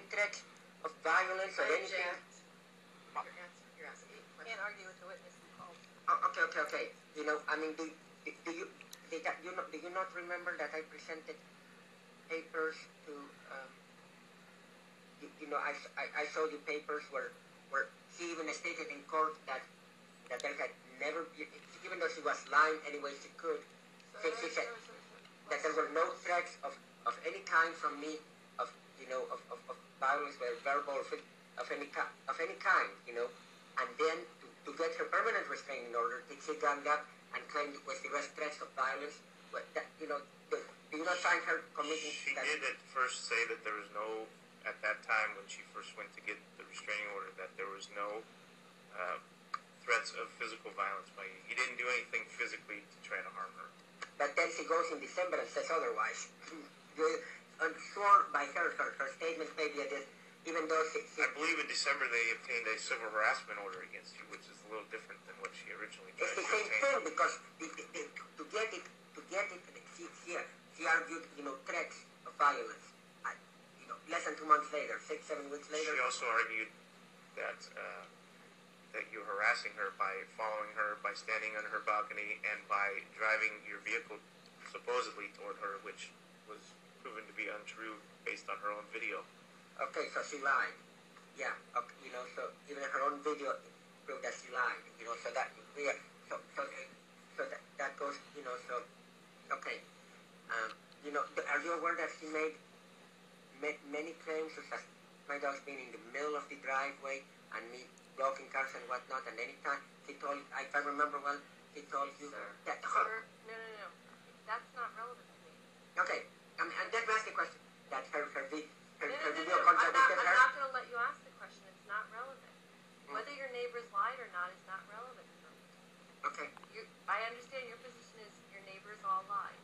any threats of violence or anything? You're asking me. You can't argue with the witness who called. Okay. You know, I mean, do you not remember that I presented papers to, I showed you papers where she even stated in court that there had never, even though she was lying any way she could, she said that there were no threats of any kind from me, of violence, whether verbal or of any kind, you know, and then to get her permanent restraining order, she ganged up and claimed it was threats of violence. But that, do you not find her committing? She did at first say that there was no, at that time when she first went to get the restraining order, that there was no threats of physical violence by you. He didn't do anything physically to try to harm her. But then she goes in December and says otherwise. I'm sure by her statements maybe it is, even though she I believe in December they obtained a civil harassment order against you, which is a little different than what she originally tried it's to the same obtain. thing, because to get it, she argued, threats of violence. Less than 2 months later, 6-7 weeks later. She also argued that that you're harassing her by following her, by standing on her balcony, and by driving your vehicle supposedly toward her, which was proven to be untrue based on her own video. Okay, so she lied. Yeah, okay, so even her own video proved that she lied. So that that goes. So okay. Are you aware that she made many claims, such as my dog's being in the middle of the driveway and me blocking cars and whatnot, and anytime she told, if I remember well, she told you that her... No. That's not relevant to me. Okay, and let me ask you a question. That her video No. contradicted her? I'm not going to let you ask the question. It's not relevant. Whether your neighbors lied or not is not relevant for me. Okay. I understand your position is your neighbors all lied.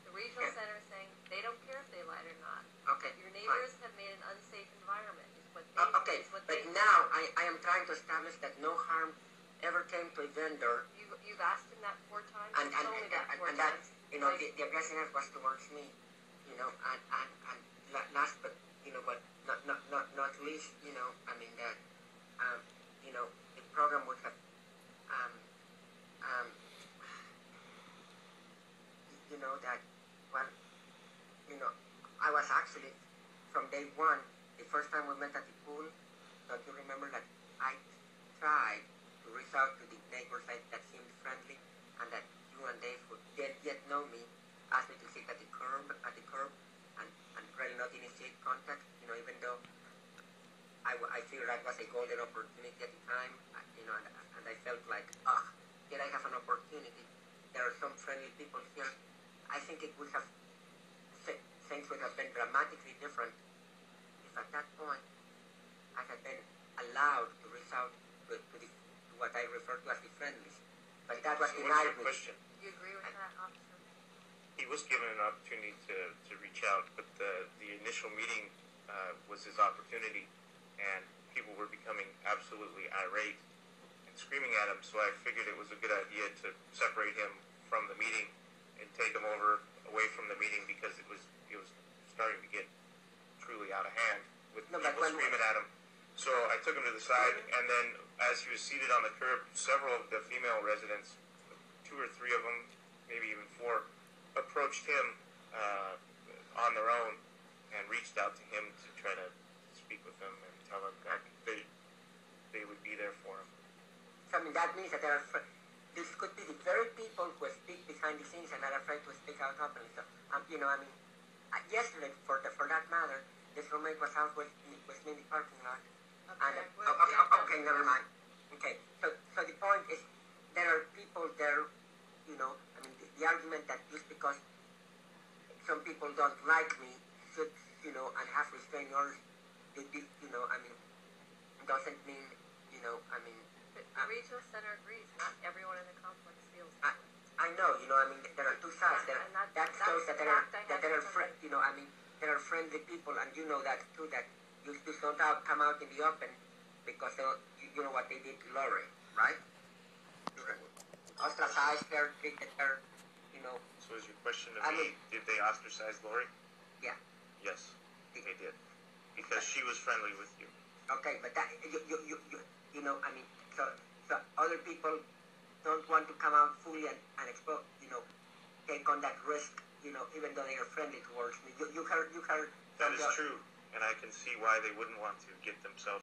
The regional center is saying they don't care if they lied or not. Okay. Your neighbors have made an unsafe environment. Okay, but now I am trying to establish that no harm ever came to a vendor. You've asked him that 4 times. And that, the aggressiveness was towards me, and last but not least, I mean that, the program would have, that, well, I was actually, from day one, the first time we met at the pool, don't you remember that I tried to reach out to the neighbors that seemed friendly, and that you and Dave, who didn't yet know me, asked me to sit at the curb, and really not initiate contact, even though I feel that was a golden opportunity at the time, and I felt like, here I have an opportunity. There are some friendly people here. I think it would have, things would have been dramatically different if at that point I had been allowed to reach out to what I refer to as the friendlies. But that was denied me. Question? Do you agree with that, officer? He was given an opportunity to reach out, but the initial meeting was his opportunity, and people were becoming absolutely irate and screaming at him, so I figured it was a good idea to separate him from the meeting and take him away from the meeting, because it was starting to get truly out of hand with people screaming at him. So I took him to the side, and then as he was seated on the curb, several of the female residents, 2 or 3 of them, maybe even 4, approached him on their own and reached out to him to try to speak with him and tell him that they would be there for him. I mean, that means that this could be the very people who speak behind the scenes and are afraid to speak out openly. So, yesterday, for that matter, this roommate was out with me in the parking lot. Okay, never mind. Okay, so the point is, there are people there, the argument that just because some people don't like me should, and have restraining orders, doesn't mean, The regional center agrees. Not everyone in the complex feels that way. I know, there are 2 sides. That shows that there are friendly people, and you know that too, that you don't come out in the open because you know what they did to Lori, right? Ostracized her, treated her, So is your question to me, did they ostracize Lori? Yeah. Yes, they did. because she was friendly with you. Okay, but that you know, I mean, so other people don't want to come out fully and expose, take on that risk, even though they are friendly towards me. You heard. That is true, and I can see why they wouldn't want to get themselves